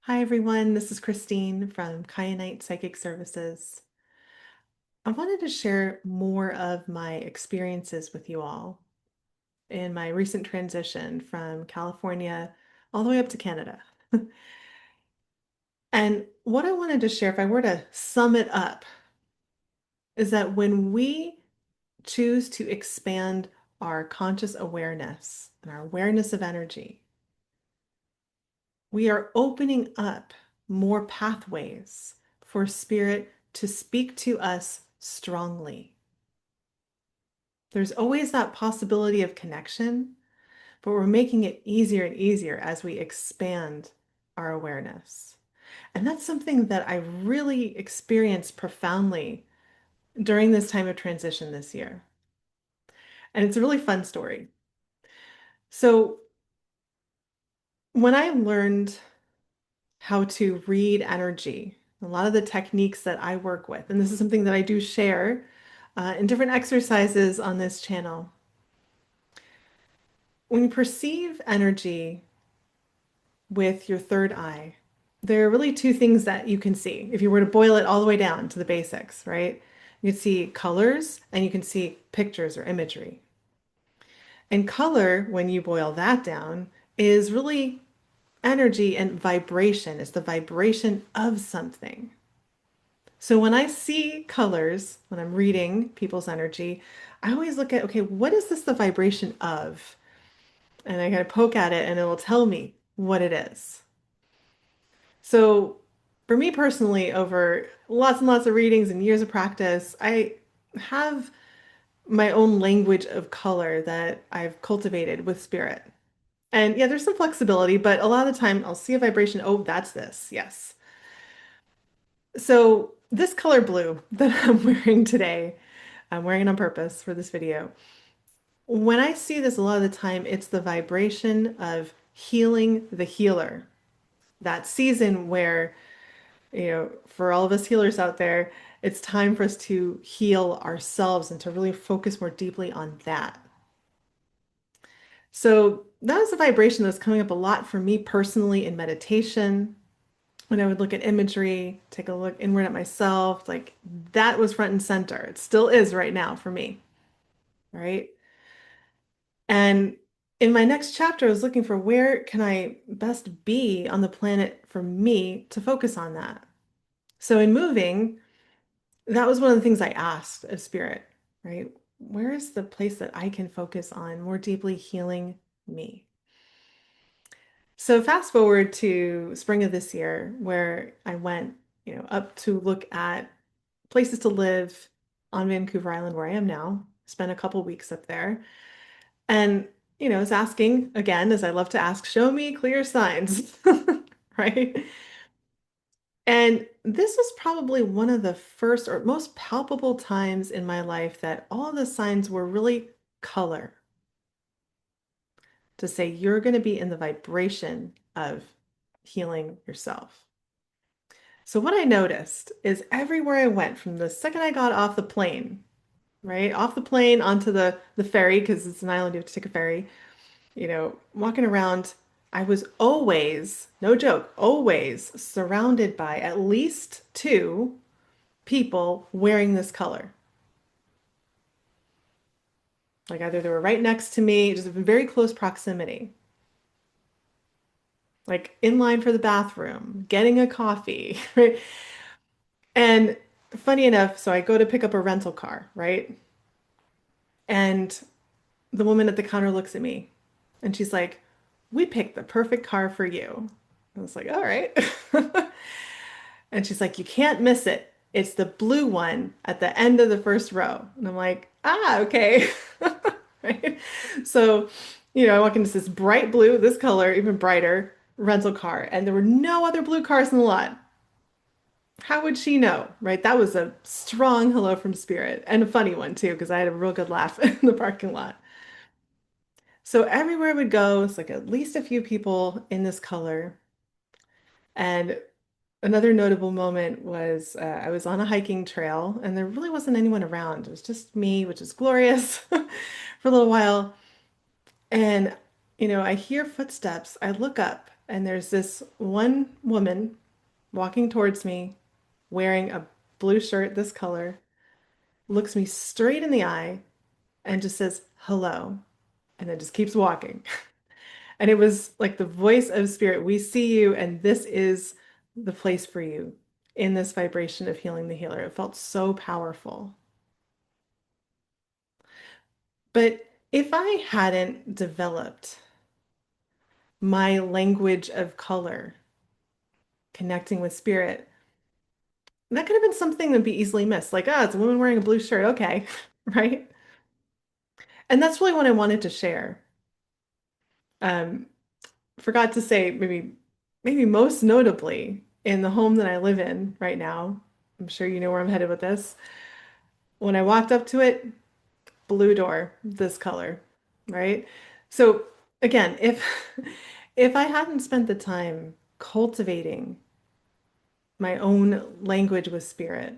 Hi, everyone. This is Christine from Kyanite Psychic Services. I wanted to share more of my experiences with you all in my recent transition from California all the way up to Canada. And what I wanted to share, if I were to sum it up, is that when we choose to expand our conscious awareness and our awareness of energy, we are opening up more pathways for spirit to speak to us strongly. There's always that possibility of connection, but we're making it easier and easier as we expand our awareness. And that's something that I really experienced profoundly during this time of transition this year. And it's a really fun story. So, when I learned how to read energy, a lot of the techniques that I work with, and this is something that I do share in different exercises on this channel. When you perceive energy with your third eye, there are really two things that you can see. If you were to boil it all the way down to the basics, right? You can see colors and you can see pictures or imagery. And color, when you boil that down, is really energy and vibration. It's the vibration of something. So when I see colors, when I'm reading people's energy, I always look at, okay, what is this the vibration of? And I kind of poke at it and it will tell me what it is. So for me personally, over lots and lots of readings and years of practice, I have my own language of color that I've cultivated with spirit. And yeah, there's some flexibility, but a lot of the time I'll see a vibration. Oh, that's this. Yes. So this color blue that I'm wearing today, I'm wearing it on purpose for this video. When I see this a lot of the time, it's the vibration of healing the healer. That season where, for all of us healers out there, it's time for us to heal ourselves and to really focus more deeply on that. So that was a vibration that's coming up a lot for me personally in meditation. When I would look at imagery, take a look inward at myself, like that was front and center. It still is right now for me, right? And in my next chapter, I was looking for where can I best be on the planet for me to focus on that. So in moving, that was one of the things I asked of Spirit, right? Where is the place that I can focus on more deeply healing me? So fast forward to spring of this year, where I went, up to look at places to live on Vancouver Island, where I am now. Spent a couple weeks up there, and I was asking again, as I love to ask, show me clear signs, right? And this was probably one of the first or most palpable times in my life that all the signs were really color to say you're going to be in the vibration of healing yourself. So, what I noticed is everywhere I went, from the second I got off the plane, right, off the plane onto the ferry, because it's an island, you have to take a ferry, walking around, I was always, no joke, always surrounded by at least two people wearing this color. Like either they were right next to me, just in very close proximity, like in line for the bathroom, getting a coffee, right? And funny enough, so I go to pick up a rental car, right? And the woman at the counter looks at me and she's like, "We picked the perfect car for you." I was like, "All right." And she's like, "You can't miss it. It's the blue one at the end of the first row." And I'm like, "Ah, okay." Right? So, I walk into this bright blue, this color, even brighter rental car, and there were no other blue cars in the lot. How would she know, right? That was a strong hello from Spirit and a funny one too, because I had a real good laugh in the parking lot. So everywhere I would go, it's like at least a few people in this color. And another notable moment was I was on a hiking trail and there really wasn't anyone around. It was just me, which is glorious for a little while. And, I hear footsteps. I look up And there's this one woman walking towards me wearing a blue shirt, this color, looks me straight in the eye and just says, hello, and then just keeps walking. And it was like the voice of spirit. We see you, and this is the place for you in this vibration of healing the healer. It felt so powerful. But if I hadn't developed my language of color, connecting with spirit, that could have been something that'd be easily missed. Like, ah, it's a woman wearing a blue shirt. Okay. Right. And that's really what I wanted to share. Um, Forgot to say, maybe most notably in the home that I live in right now, I'm sure you know where I'm headed with this. When I walked up to it, blue door, this color, right? So again, if if I hadn't spent the time cultivating my own language with spirit,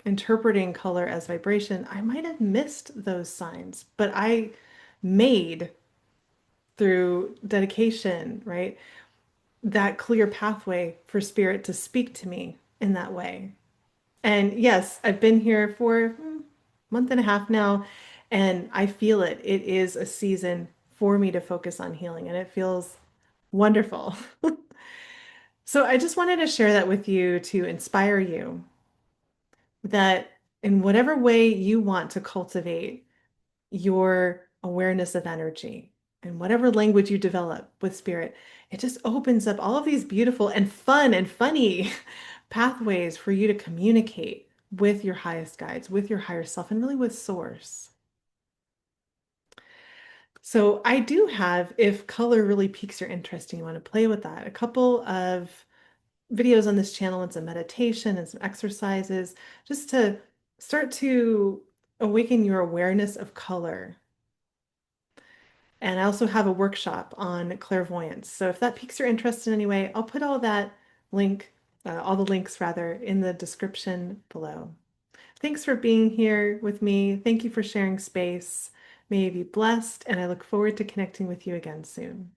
interpreting color as vibration, I might have missed those signs. But I made through dedication, right? That clear pathway for spirit to speak to me in that way. And yes, I've been here for a month and a half now, and I feel it. It is a season for me to focus on healing, and it feels wonderful. So I just wanted to share that with you to inspire you that in whatever way you want to cultivate your awareness of energy and whatever language you develop with spirit, it just opens up all of these beautiful and fun and funny pathways for you to communicate with your highest guides, with your higher self, and really with source. So I do have, if color really piques your interest and you want to play with that, a couple of videos on this channel and some meditation and some exercises just to start to awaken your awareness of color. And I also have a workshop on clairvoyance. So if that piques your interest in any way, I'll put all the links rather, in the description below. Thanks for being here with me. Thank you for sharing space. May you be blessed, and I look forward to connecting with you again soon.